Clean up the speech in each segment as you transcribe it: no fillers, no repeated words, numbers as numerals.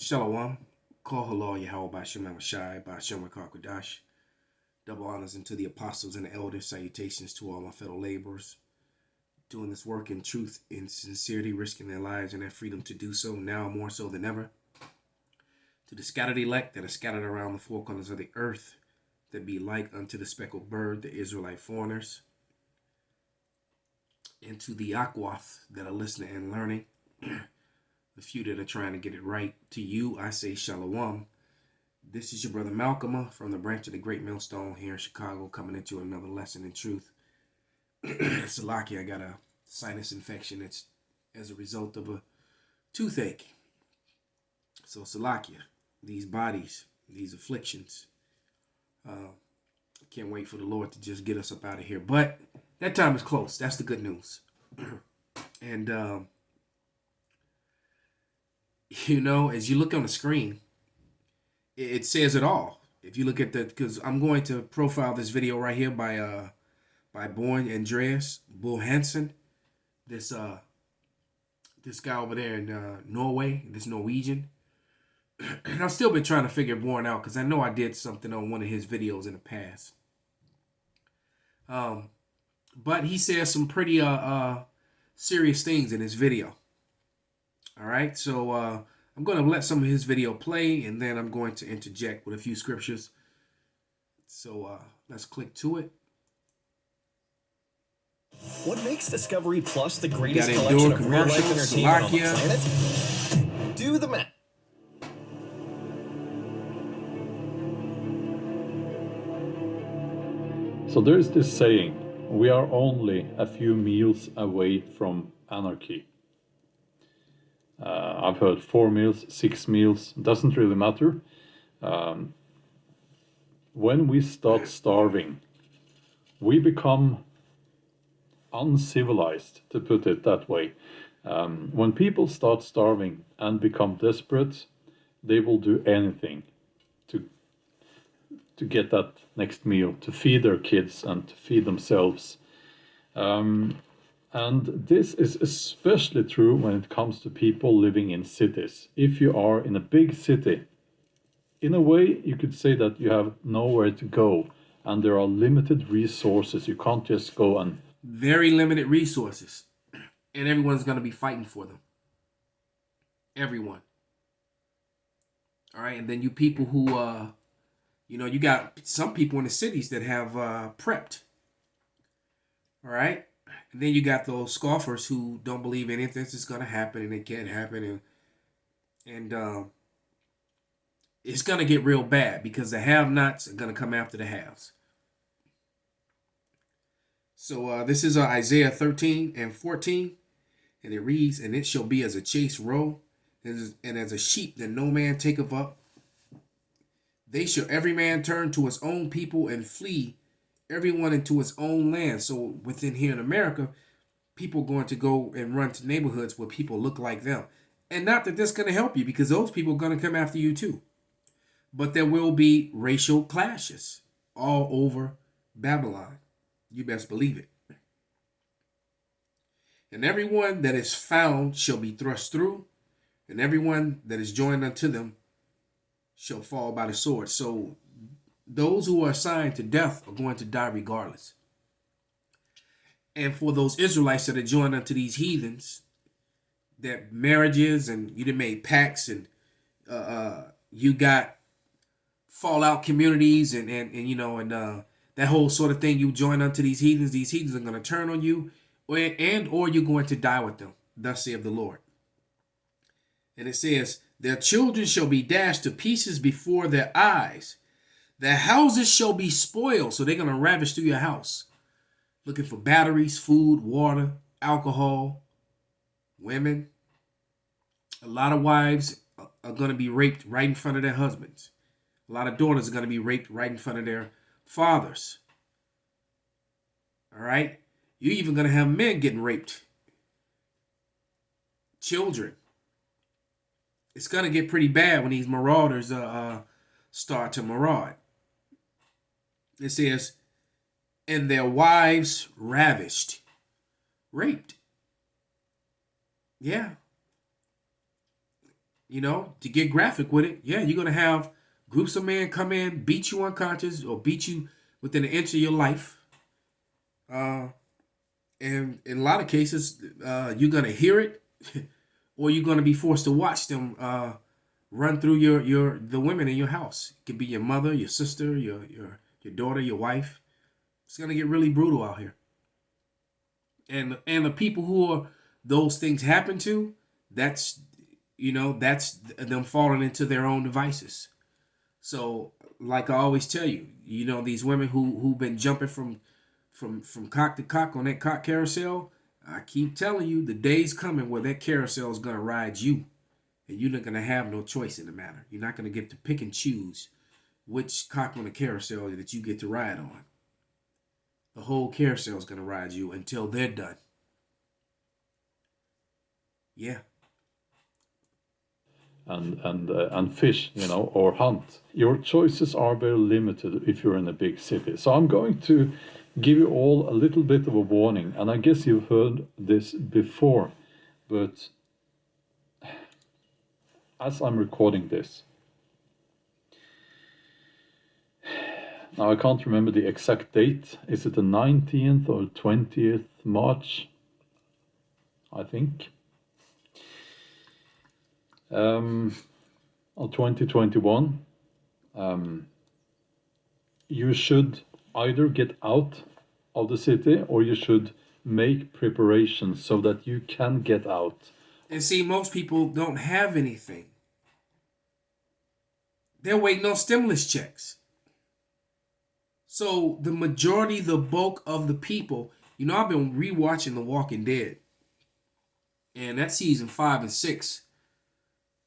Shalom. Call halal Yahweh by Shema Shai by Shema Karkadash. Double honors unto the apostles and the elders. Salutations to all my fellow laborers. Doing this work in truth, in sincerity, risking their lives and their freedom to do so, now more so than ever. To the scattered elect that are scattered around the four corners of the earth, that be like unto the speckled bird, the Israelite foreigners. And to the Akwath that are listening and learning. The few that are trying to get it right. To you, I say Shalom. This is your brother Malcolm from the branch of the Great Millstone here in Chicago, coming into another lesson in truth. Salaki, I got a sinus infection. It's as a result of a toothache. So Salakia, these bodies, these afflictions. Can't wait for the Lord to just get us up out of here. But that time is close. That's the good news. And as you look on the screen, it says it all. If you look at because I'm going to profile this video right here by Born Andreas Bull Hansen, this guy over there in Norway, this Norwegian. And I've still been trying to figure Born out because I know I did something on one of his videos in the past. But he says some pretty serious things in his video. All right, so I'm going to let some of his video play, and then I'm going to interject with a few scriptures. So let's click to it. What makes Discovery Plus the greatest collection of real-life entertainment on the planet? Do the math. So there's this saying, we are only a few meals away from anarchy. I've heard 4 meals, 6 meals, doesn't really matter. When we start starving, we become uncivilized, to put it that way. When people start starving and become desperate, they will do anything to get that next meal, to feed their kids and to feed themselves. And this is especially true when it comes to people living in cities. If you are in a big city, in a way you could say that you have nowhere to go and there are limited resources. You can't just go and... Very limited resources. And everyone's going to be fighting for them. Everyone. All right, and then you people who, you got some people in the cities that have prepped. All right? And then you got those scoffers who don't believe anything is going to happen and it can't happen. And it's going to get real bad because the have-nots are going to come after the haves. So this is Isaiah 13 and 14. And it reads, "And it shall be as a chase roe, and as a sheep that no man taketh up. They shall every man turn to his own people and flee, everyone into his own land." So within here in America, people are going to go and run to neighborhoods where people look like them. And not that that's going to help you, because those people are going to come after you too. But there will be racial clashes all over Babylon. You best believe it. "And everyone that is found shall be thrust through, and everyone that is joined unto them shall fall by the sword." So those who are assigned to death are going to die regardless. And for those Israelites that are joined unto these heathens, that marriages and you done made pacts and you got fallout communities and that whole sort of thing, you join unto these heathens are going to turn on you, or you're going to die with them, thus saith the Lord. And it says, "Their children shall be dashed to pieces before their eyes. Their houses shall be spoiled." So they're going to ravage through your house, looking for batteries, food, water, alcohol, women. A lot of wives are going to be raped right in front of their husbands. A lot of daughters are going to be raped right in front of their fathers. All right? You're even going to have men getting raped. Children. It's going to get pretty bad when these marauders start to maraud. It says, "And their wives ravished." Raped. Yeah. to get graphic with it, yeah, you're going to have groups of men come in, beat you unconscious or beat you within an inch of your life. And in a lot of cases, you're going to hear it or you're going to be forced to watch them run through the women in your house. It could be your mother, your sister, your daughter, your wife. It's going to get really brutal out here. And the people who are those things happen to, that's them falling into their own devices. So, like I always tell you, these women who've been jumping from cock to cock on that cock carousel, I keep telling you, the day's coming where that carousel is gonna ride you, and you're not gonna have no choice in the matter. You're not gonna get to pick and choose which cock on the carousel that you get to ride on. The whole carousel is gonna ride you until they're done. Yeah. And fish, or hunt. Your choices are very limited if you're in a big city. So I'm going to give you all a little bit of a warning, and I guess you've heard this before, but as I'm recording this, now I can't remember the exact date. Is it the 19th or 20th March? I think. Of 2021, you should either get out of the city or you should make preparations so that you can get out. And see, most people don't have anything. They're waiting on stimulus checks. So the bulk of the people, I've been rewatching The Walking Dead. And that season 5 and 6,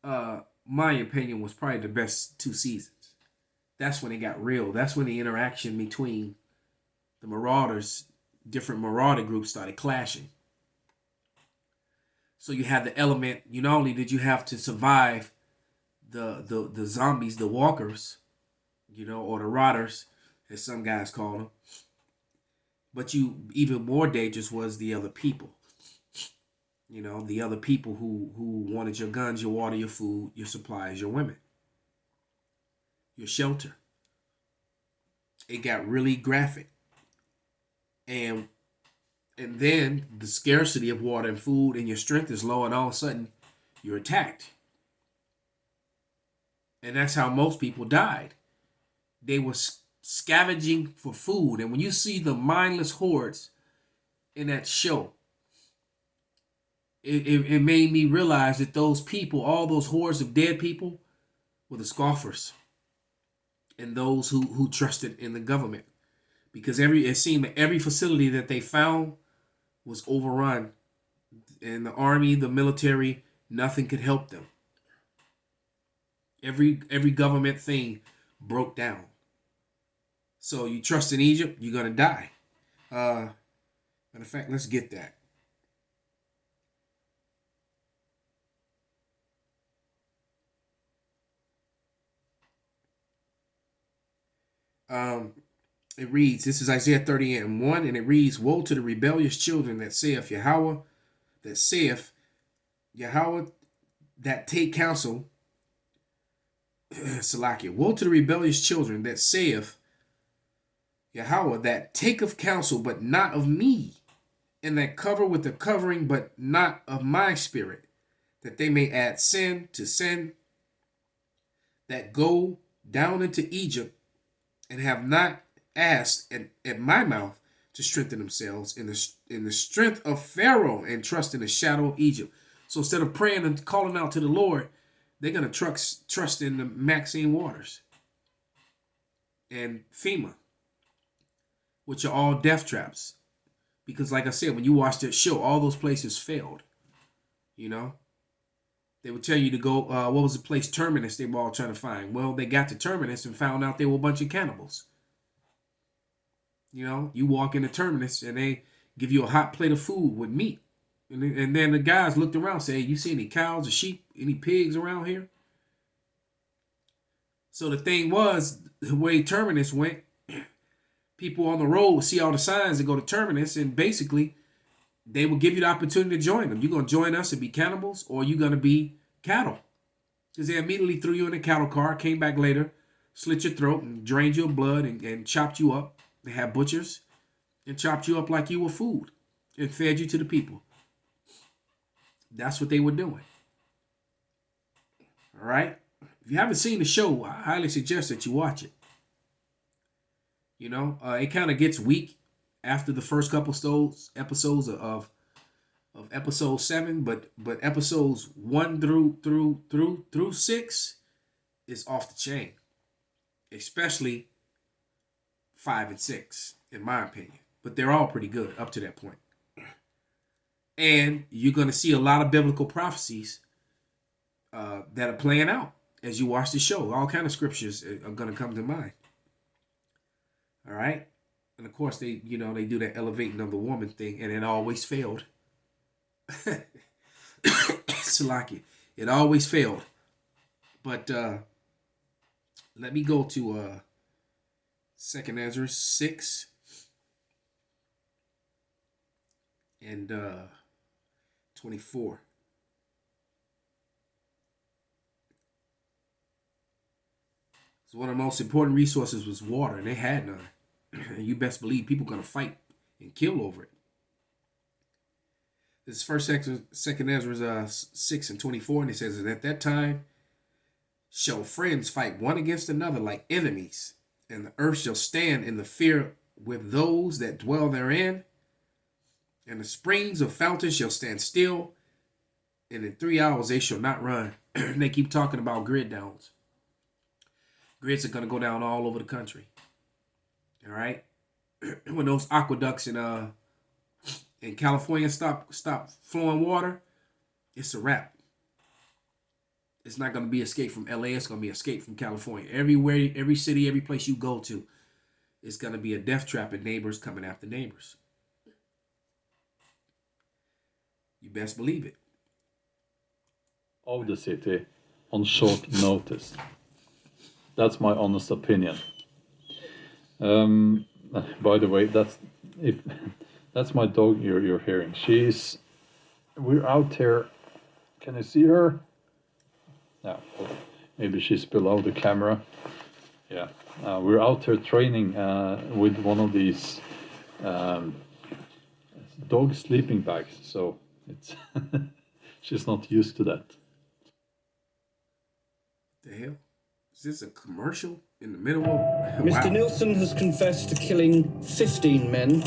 my opinion, was probably the best 2 seasons. That's when it got real. That's when the interaction between the Marauders, different Marauder groups, started clashing. So you had the element, not only did you have to survive the zombies, the walkers, or the rotters, as some guys call them, but even more dangerous was the other people. The other people who wanted your guns, your water, your food, your supplies, your women, your shelter. It got really graphic. And then the scarcity of water and food and your strength is low, and all of a sudden you're attacked. And that's how most people died. They were scavenging for food. And when you see the mindless hordes in that show, it made me realize that those people, all those hordes of dead people, were the scoffers and those who trusted in the government. Because it seemed that every facility that they found was overrun. And the army, the military, nothing could help them. Every government thing broke down. So you trust in Egypt, you're going to die. Matter of fact, let's get that. It reads, this is Isaiah 30:1, and it reads, woe to the rebellious children that saith Yahweh, that take counsel, Salakia, woe to the rebellious children that saith Yahweh, that taketh counsel, but not of me, and that cover with the covering, but not of my spirit, that they may add sin to sin, that go down into Egypt, and have not asked at my mouth to strengthen themselves in the strength of Pharaoh, and trust in the shadow of Egypt. So instead of praying and calling out to the Lord, they're going to trust in the Maxine Waters and FEMA, which are all death traps. Because like I said, when you watch that show, all those places failed. They would tell you to go, what was the place, Terminus, they were all trying to find. Well, they got to Terminus and found out they were a bunch of cannibals. You walk into Terminus and they give you a hot plate of food with meat. And then the guys looked around and said, hey, you see any cows or sheep, any pigs around here? So the thing was, the way Terminus went, people on the road would see all the signs and go to Terminus, and basically they will give you the opportunity to join them. You're going to join us and be cannibals, or you're going to be cattle. Because they immediately threw you in a cattle car, came back later, slit your throat, and drained your blood and chopped you up. They had butchers and chopped you up like you were food and fed you to the people. That's what they were doing. All right? If you haven't seen the show, I highly suggest that you watch it. You know, it kind of gets weak after the first couple episodes of episode 7, but episodes 1 through 6 is off the chain, especially 5 and 6, in my opinion. But they're all pretty good up to that point. And you're going to see a lot of biblical prophecies that are playing out as you watch the show. All kind of scriptures are going to come to mind. All right? And of course, they do that elevating of the woman thing, and it always failed. Salaki. It always failed. But let me go to 2nd Ezra 6 and 24. So one of the most important resources was water, and they had none. And you best believe people are going to fight and kill over it. This is 2nd Ezra 6 and 24, and it says that at that time shall friends fight one against another like enemies, and the earth shall stand in the fear with those that dwell therein, and the springs of fountains shall stand still, and in 3 hours they shall not run. They keep talking about grid downs. Grids are going to go down all over the country. All right? When those aqueducts in California stop flowing water, it's a wrap. It's not going to be escape from LA. It's going to be escape from California. Everywhere, every city, every place you go to, it's going to be a death trap and neighbors coming after neighbors. You best believe it. Of the city on short notice. That's my honest opinion. By the way, that's my dog you're hearing. We're out here. Can you see her? No, maybe she's below the camera. Yeah, we're out here training with one of these dog sleeping bags. So it's she's not used to that. The hell? Is this a commercial in the middle of... Mr. Wow. Nilsson has confessed to killing 15 men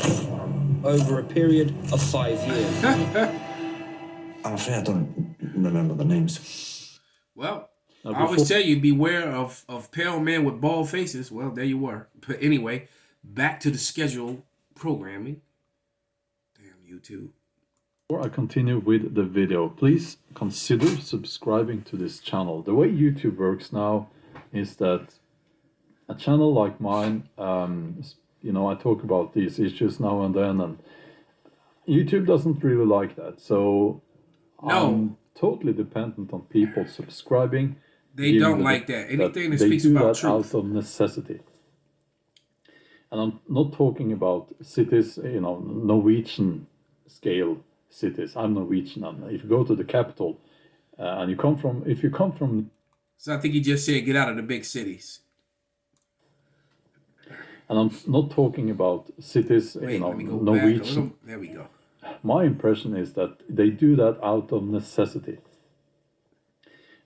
over a period of 5 years. I'm afraid I don't remember the names. Well, Now, I always tell you, beware of pale men with bald faces. Well, there you were. But anyway, back to the scheduled programming. Damn YouTube. Before I continue with the video, please consider subscribing to this channel. The way YouTube works now is that a channel like mine, I talk about these issues now and then, and YouTube doesn't really like that. So No. I'm totally dependent on people subscribing. They don't like that. Anything that speaks about that truth. out of necessity. And I'm not talking about cities, Norwegian scale cities. I'm Norwegian. If you go to the capital, and if you come from, So I think he just said get out of the big cities. and I'm not talking about cities, Wait, let me go back a Norwegian. little. There we go. My impression is that they do that out of necessity.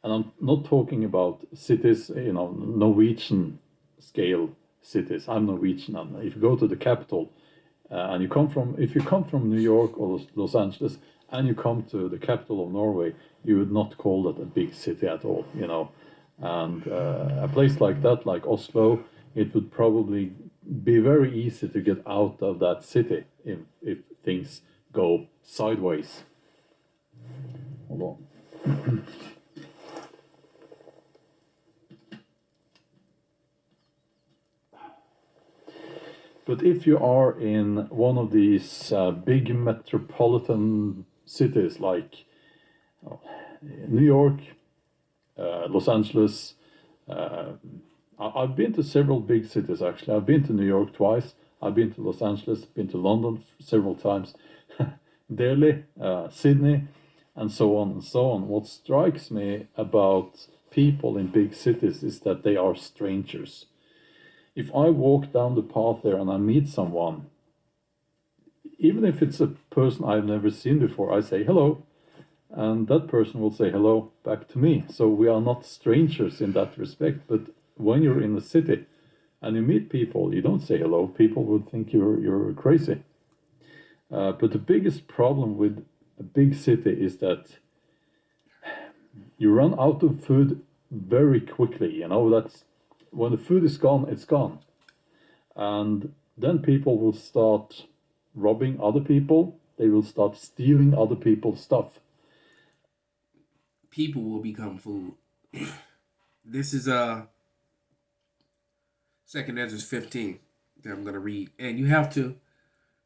And I'm not talking about cities, Norwegian scale cities. I'm Norwegian. If you go to the capital, and if you come from New York or Los Angeles, and you come to the capital of Norway, you would not call that a big city at all, And a place like that, like Oslo, it would probably be very easy to get out of that city if things go sideways. Hold on. But if you are in one of these big metropolitan cities like New York, Los Angeles, I've been to several big cities actually. I've been to New York twice. I've been to Los Angeles, been to London several times, Delhi, Sydney, and so on and so on. What strikes me about people in big cities is that they are strangers. If I walk down the path there and I meet someone, even if it's a person I've never seen before, I say hello, and that person will say hello back to me. So we are not strangers in that respect. But when you're in a city and you meet people, you don't say hello. People would think you're crazy. But the biggest problem with a big city is that you run out of food very quickly. You know, that's when the food is gone, it's gone. And then people will start robbing other people. They will start stealing other people's stuff. People will become food. This is 2nd Ezra 15 that I'm going to read. And you have to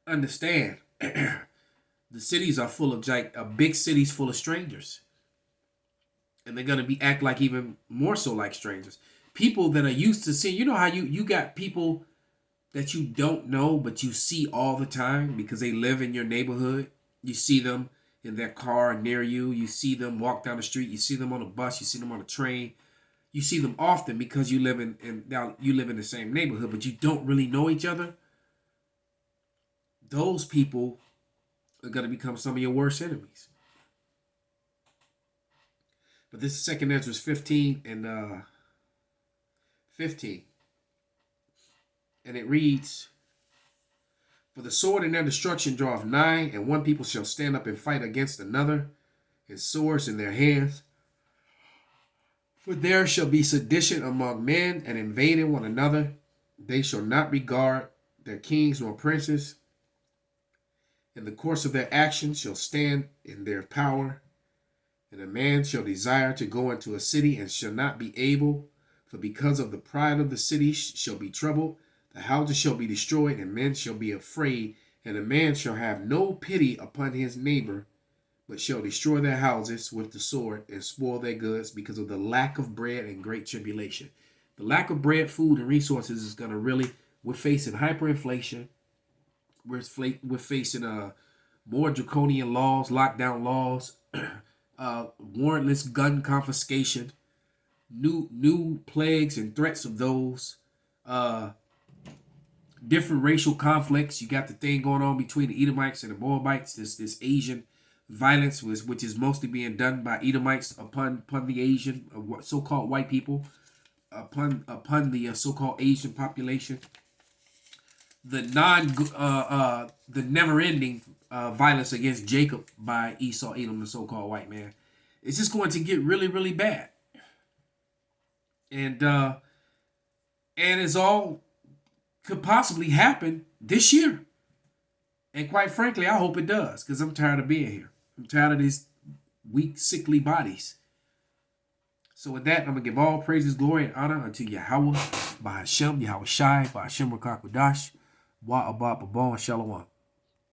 understand, the cities are full of, a big cities full of strangers. And they're going to act like even more so like strangers. People that are used to seeing, you know how you got people that you don't know, but you see all the time because they live in your neighborhood. You see them in their car near you. You see them walk down the street. You see them on a bus. You see them on a train. You see them often because you live in the same neighborhood, but you don't really know each other. Those people are going to become some of your worst enemies. But this is 2nd Ezra 15 and 15. And it reads, "For the sword and their destruction draweth nigh, and one people shall stand up and fight against another, and swords in their hands. For there shall be sedition among men, and invading one another. They shall not regard their kings nor princes. In the course of their actions shall stand in their power. And a man shall desire to go into a city, and shall not be able, for because of the pride of the city shall be troubled. The houses shall be destroyed, and men shall be afraid. And a man shall have no pity upon his neighbor, but shall destroy their houses with the sword, and spoil their goods, because of the lack of bread and great tribulation." The lack of bread, food, and resources is going to really, we're facing hyperinflation. We're facing more draconian laws, lockdown laws, warrantless gun confiscation, new plagues and threats of those, different racial conflicts. You got the thing going on between the Edomites and the Moabites. This Asian violence, which is mostly being done by Edomites upon the Asian so-called white people, upon the so-called Asian population. The never-ending violence against Jacob by Esau, Edom, the so-called white man. It's just going to get really, really bad. And it's all could possibly happen this year. And quite frankly, I hope it does, because I'm tired of being here. I'm tired of these weak, sickly bodies. So with that, I'm going to give all praises, glory, and honor unto Yahweh, by Hashem, Yahweh Shai, by Hashem Rakakwadash, Wa Abba Babon, Shalom.